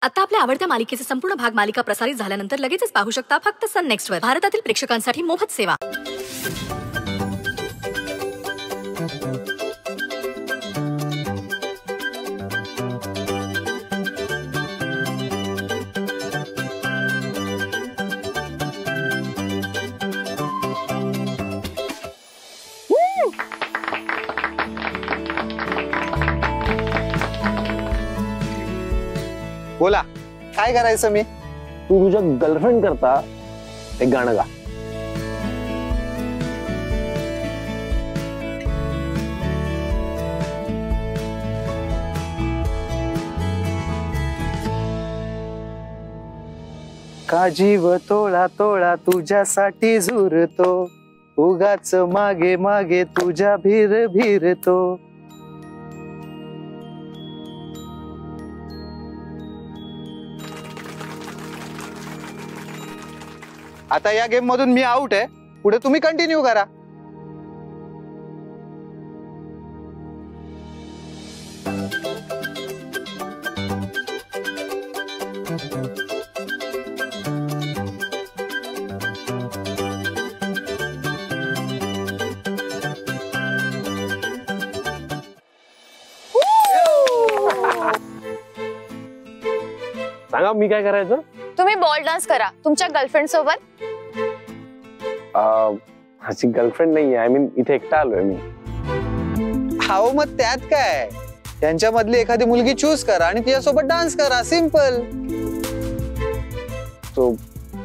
आता आपल्या आवडत्या मालिकेचे संपूर्ण भाग मालिका प्रसारित झाल्यानंतर लगेचच पाहू शकता फक्त सन नेक्स्ट वर. भारतातील प्रेक्षकांसाठी मोफत सेवा. बोला, काय करायचं मी? तू तुझ्या गर्लफ्रेंड करता एक गाणं गा. का जीव तोळा तोळा तुझ्यासाठी झुरतो, उगाच मागे मागे तुझ्या भीर भीरतो. आता या गेम मधून मी आउट आहे. पुढे तुम्ही कंटिन्यू करा. सांगा मी काय करायचं? तुम्ही बॉल डान्स करा तुमच्या गर्लफ्रेंड सोबत. माझी गर्लफ्रेंड नाही आहे. आय मीन इथे एकटा आलोय मी. हाव, मग त्यात काय? त्यांच्यामधली एखादी मुलगी चूज करा आणि तिच्यासोबत डान्स करा. सिंपल. सो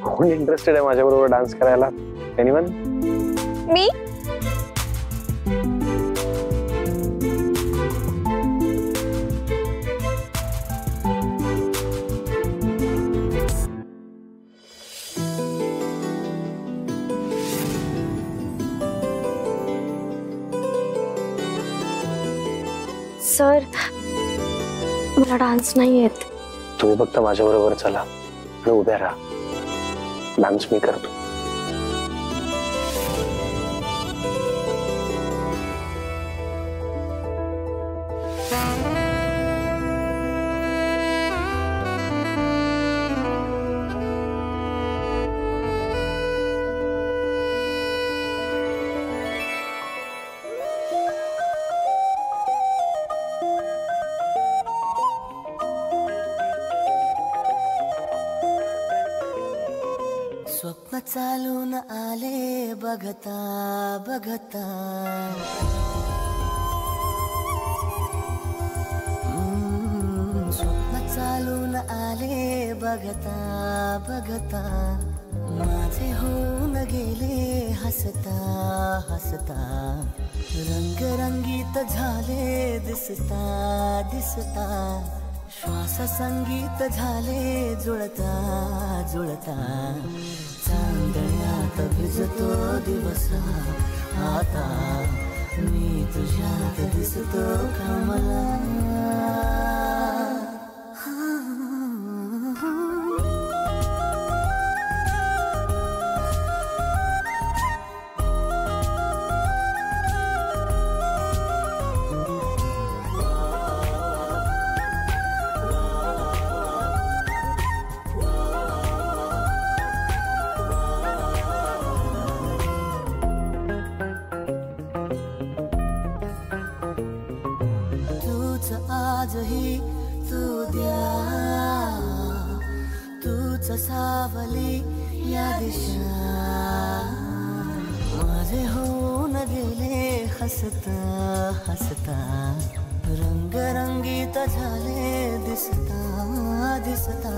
कोण इंटरेस्टेड आहे माझ्या बरोबर डान्स करायला? एनीवन? मी. सर, मला डान्स नाही येत. तुम्ही फक्त माझ्या बरोबर चला आणि उभ्या राहा. डान्स मी करतो. स्वप्न चालून आले बघता बघता, स्वप्न चालून आले बघता बघता, माझे होऊन गेले हसता हसता, रंगरंगीत झाले दिसता दिसता, श्वास संगीत झाले जुळता जुळता, चांदण्यात भिजतो दिवस आता, मी तुझ्यात दिसतो कमला. आजही तू द्या, तूच सावली या दिशा, माझे होऊन गेले हसता हसता, रंगरंगीत झाले दिसता दिसता,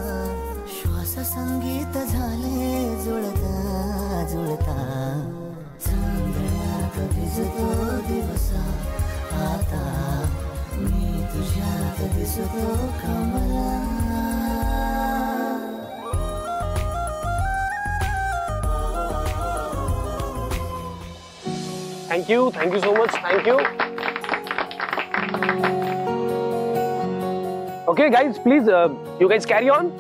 श्वास संगीत झाले जुळता जुळता, चांदण्यात भिजतो दिवस आता, मी तुझ्यात दिसतो Kamala. Thank you so much. Thank you. Okay guys, please you guys carry on.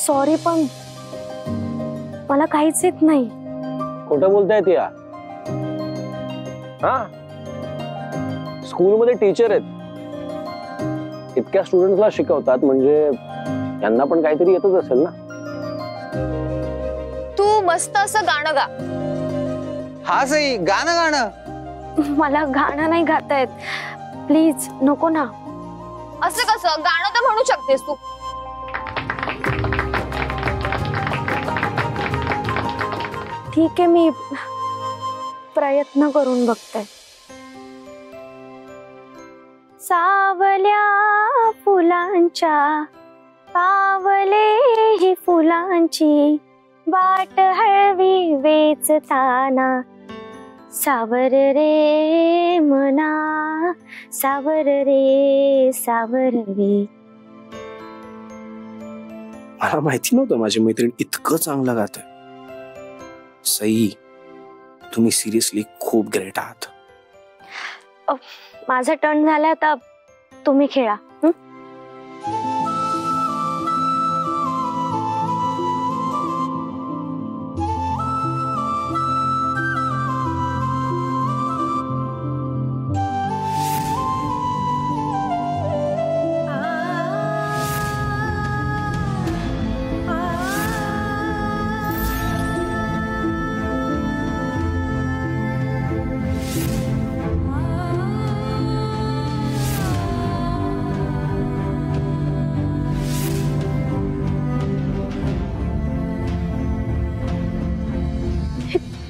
Sorry, पण मला काहीच येत नाही. खोटं बोलताय ती? हा, स्कूलमध्ये टीचर आहेत, इतक्या स्टुडंट्सला शिकवतात, म्हणजे यांना पण काहीतरी येतच असेल ना. तू मस्त असं गाणं गा. हा सई, गाणं गाणं. मला गाणं नाही गाता येत, प्लीज नको ना. असं कसं? गाणं तर म्हणू शकतेस तू. ठीक आहे, मी प्रयत्न करून बघते. सावल्या फुलांच्या पावले ही फुलांची वाट हळवी वेचताना, सावर रे मना, सावर रे सावर रे. मला माहिती नव्हतं माझी मैत्रीण इतकं चांगलं गात. सई, तुम्ही सिरियसली खूप ग्रेट आहात. माझा टर्न झाला, आता तुम्ही खेळा.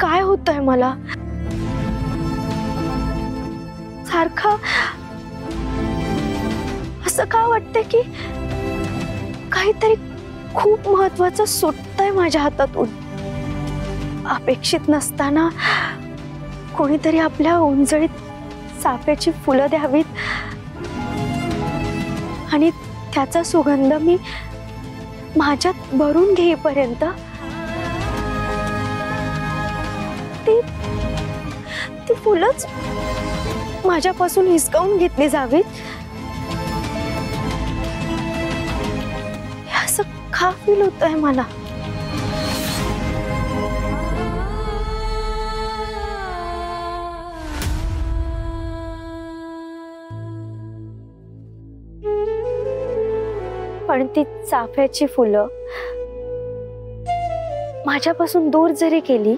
काय होतंय मला? सारखं असं का वाटतंय की काहीतरी खूप महत्वाचं सुटतंय माझ्या हातातून. अपेक्षित नसताना कोणीतरी आपल्या उंजळीत चाफ्याची फुलं द्यावीत आणि त्याचा सुगंध मी माझ्यात भरून घेईपर्यंत ती फुलंच माझ्यापासून हिसकावून घेतली जावीत. असं का फील होतंय मला? पण ती चाफ्याची फुलं माझ्यापासून दूर जरी केली